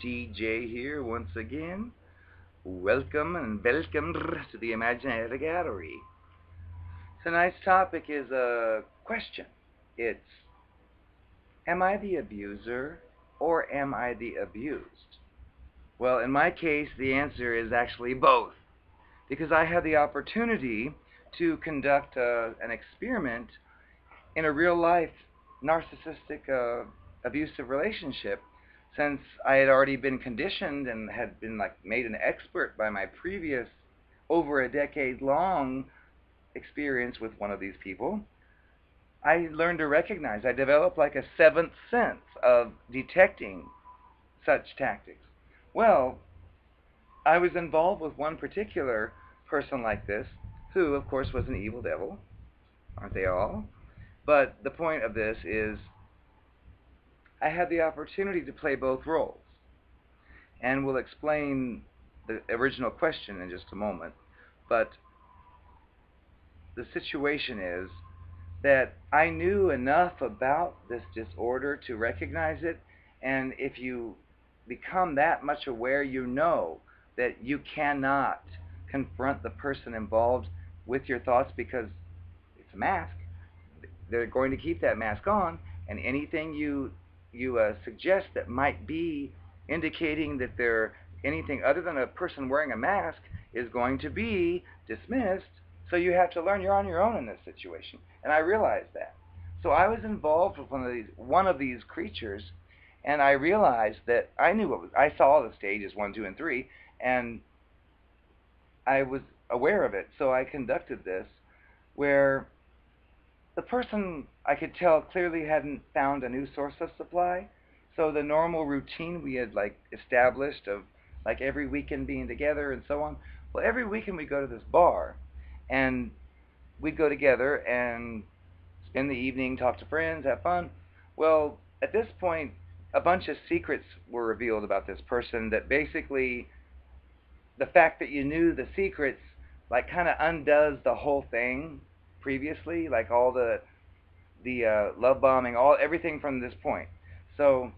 TJ here once again. Welcome and welcome to the Imaginary Gallery. Tonight's topic is a question. It's, am I the abuser or am I the abused? Well, in my case, the answer is actually both, because I had the opportunity to conduct an experiment in a real life narcissistic abusive relationship, since I had already been conditioned and had been like made an expert by my previous over a decade long experience with one of these people. I learned to recognize, I developed like a seventh sense of detecting such tactics. Well, I was involved with one particular person like this, who of course was an evil devil. Aren't they all? But the point of this is I had the opportunity to play both roles. And we'll explain the original question in just a moment. But the situation is that I knew enough about this disorder to recognize it, and if you become that much aware, you know that you cannot confront the person involved with your thoughts because it's a mask. They're going to keep that mask on, and anything you suggest that might be indicating that they're anything other than a person wearing a mask is going to be dismissed. So you have to learn you're on your own in this situation, and I realized that. So I was involved with one of these creatures, and I realized that I knew what was. I saw the stages 1, 2, and 3, and I was aware of it. So I conducted this where the person, I could tell, clearly hadn't found a new source of supply. So the normal routine we had like established of like every weekend being together and so on. Well, every weekend we go to this bar, and we'd go together and spend the evening, talk to friends, have fun. Well, at this point, a bunch of secrets were revealed about this person that basically the fact that you knew the secrets like kind of undoes the whole thing previously, like all the love bombing, all everything from this point. So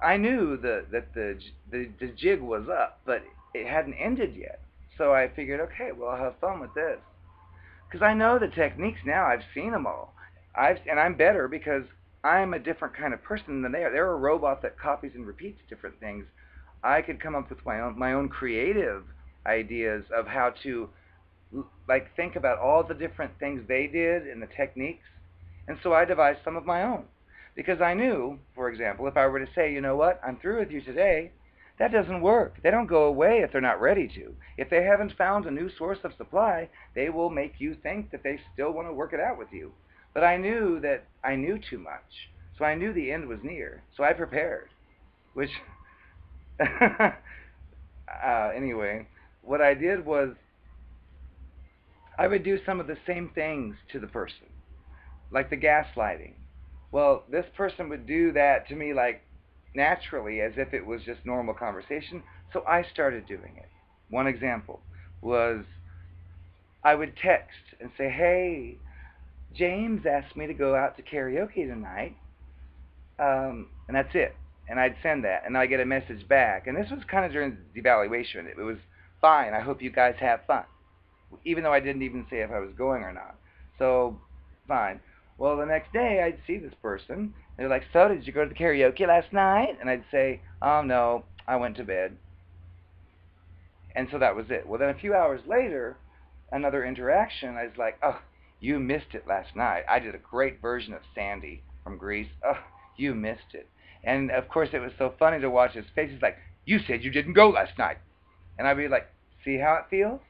I knew that the jig was up, but it hadn't ended yet. So I figured, okay, well, I'll have fun with this because I know the techniques now. I've seen them all. I'm better because I'm a different kind of person than they are. They're a robot that copies and repeats different things. I could come up with my own creative ideas of how to like think about all the different things they did and the techniques. And so I devised some of my own. Because I knew, for example, if I were to say, you know what, I'm through with you today, that doesn't work. They don't go away if they're not ready to. If they haven't found a new source of supply, they will make you think that they still want to work it out with you. But I knew that I knew too much. So I knew the end was near. So I prepared. Which, anyway, what I did was I would do some of the same things to the person, like the gaslighting. Well, this person would do that to me like naturally as if it was just normal conversation, so I started doing it. One example was I would text and say, "Hey, James asked me to go out to karaoke tonight," and that's it. And I'd send that, and I'd get a message back. And this was kind of during the evaluation. It was fine. I hope you guys have fun, even though I didn't even say if I was going or not. So, fine. Well, the next day I'd see this person. They're like, "So, did you go to the karaoke last night?" And I'd say, "Oh, no, I went to bed." And so that was it. Well, then a few hours later, another interaction, I was like, "Oh, you missed it last night. I did a great version of Sandy from Greece. Oh, you missed it." And of course, it was so funny to watch his face. He's like, "You said you didn't go last night." And I'd be like, "See how it feels?"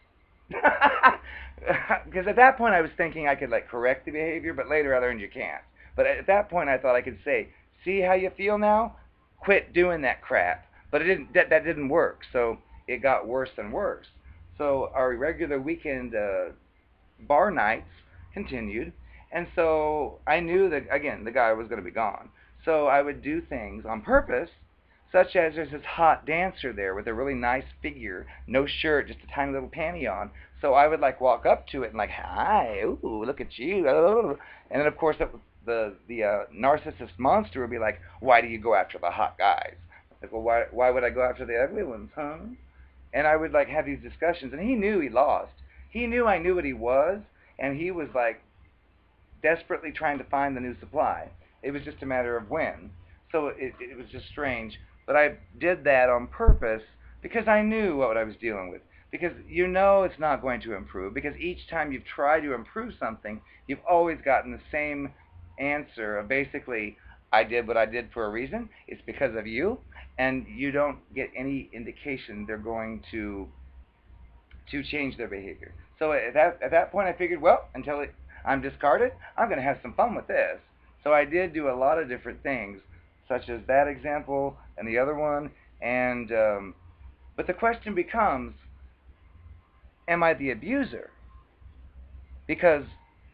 Because at that point I was thinking I could like correct the behavior, but later I learned you can't. But at that point I thought I could say, "See how you feel now? Quit doing that crap." But it didn't. That didn't work. So it got worse and worse. So our regular weekend bar nights continued, and so I knew that again the guy was going to be gone. So I would do things on purpose, such as there's this hot dancer there with a really nice figure, no shirt, just a tiny little panty on. So I would like walk up to it and like, "Hi, ooh, look at you," and then of course the narcissist monster would be like, "Why do you go after the hot guys?" Like, well, why would I go after the ugly ones, huh? And I would like have these discussions, and he knew he lost. He knew I knew what he was, and he was like desperately trying to find the new supply. It was just a matter of when. So it was just strange. But I did that on purpose because I knew what I was dealing with. Because you know it's not going to improve. Because each time you've tried to improve something, you've always gotten the same answer of basically, I did what I did for a reason. It's because of you. And you don't get any indication they're going to change their behavior. So at that point, I figured, well, I'm discarded, I'm going to have some fun with this. So I did do a lot of different things, such as that example and the other one. And but the question becomes, am I the abuser? Because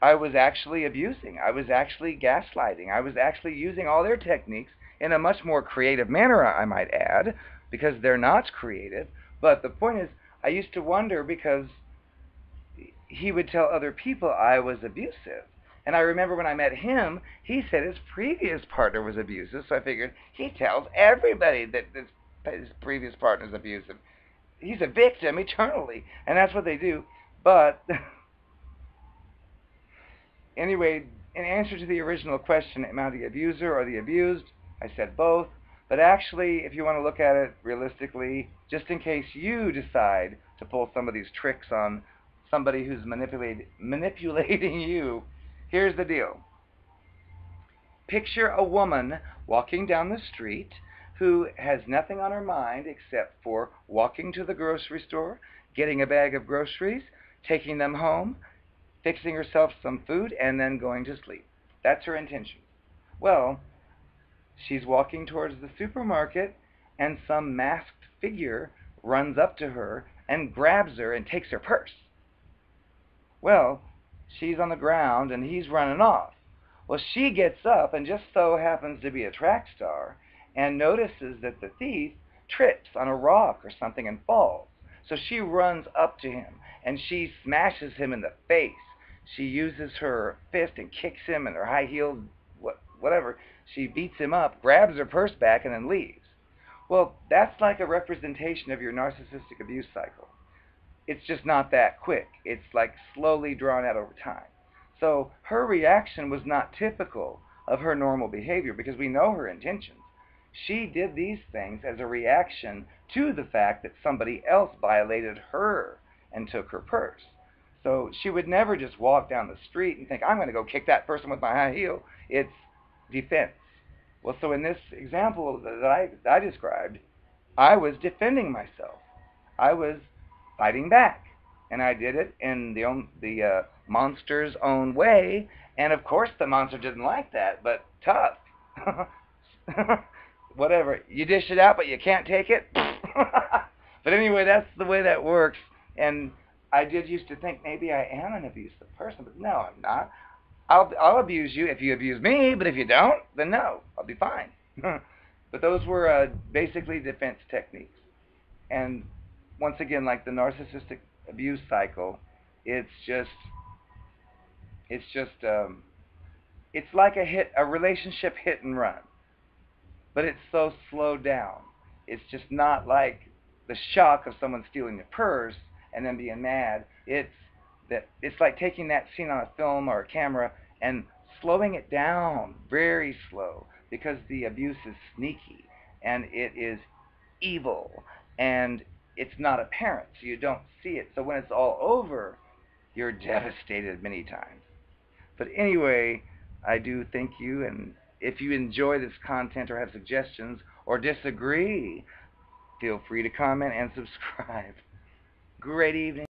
I was actually abusing. I was actually gaslighting. I was actually using all their techniques in a much more creative manner, I might add, because they're not creative. But the point is, I used to wonder because he would tell other people I was abusive. And I remember when I met him, he said his previous partner was abusive, so I figured he tells everybody that his previous partner's abusive. He's a victim eternally, and that's what they do. But anyway, in answer to the original question, am I the abuser or the abused? I said both. But actually, if you want to look at it realistically, just in case you decide to pull some of these tricks on somebody who's manipulating you, here's the deal. Picture a woman walking down the street who has nothing on her mind except for walking to the grocery store, getting a bag of groceries, taking them home, fixing herself some food, and then going to sleep. That's her intention. Well, she's walking towards the supermarket, and some masked figure runs up to her and grabs her and takes her purse. Well, she's on the ground and he's running off. Well, she gets up and just so happens to be a track star and notices that the thief trips on a rock or something and falls. So she runs up to him and she smashes him in the face. She uses her fist and kicks him in her high heeled whatever. She beats him up, grabs her purse back, and then leaves. Well, that's like a representation of your narcissistic abuse cycle. It's just not that quick. It's like slowly drawn out over time. So her reaction was not typical of her normal behavior because we know her intentions. She did these things as a reaction to the fact that somebody else violated her and took her purse. So she would never just walk down the street and think, I'm going to go kick that person with my high heel. It's defense. Well, so in this example that I described, I was defending myself. I was fighting back, and I did it in the monster's own way. And of course, the monster didn't like that, but tough. Whatever. You dish it out, but you can't take it. But anyway, that's the way that works. And I did used to think maybe I am an abusive person, but no, I'm not. I'll abuse you if you abuse me, but if you don't, then no, I'll be fine. But those were basically defense techniques. And once again, like the narcissistic abuse cycle, it's just it's like a relationship hit and run, but it's so slowed down. It's just not like the shock of someone stealing your purse and then being mad. It's like taking that scene on a film or a camera and slowing it down, very slow, because the abuse is sneaky and it is evil and it's not apparent, so you don't see it. So when it's all over, you're devastated many times. But anyway, I do thank you, and if you enjoy this content or have suggestions or disagree, feel free to comment and subscribe. Great evening.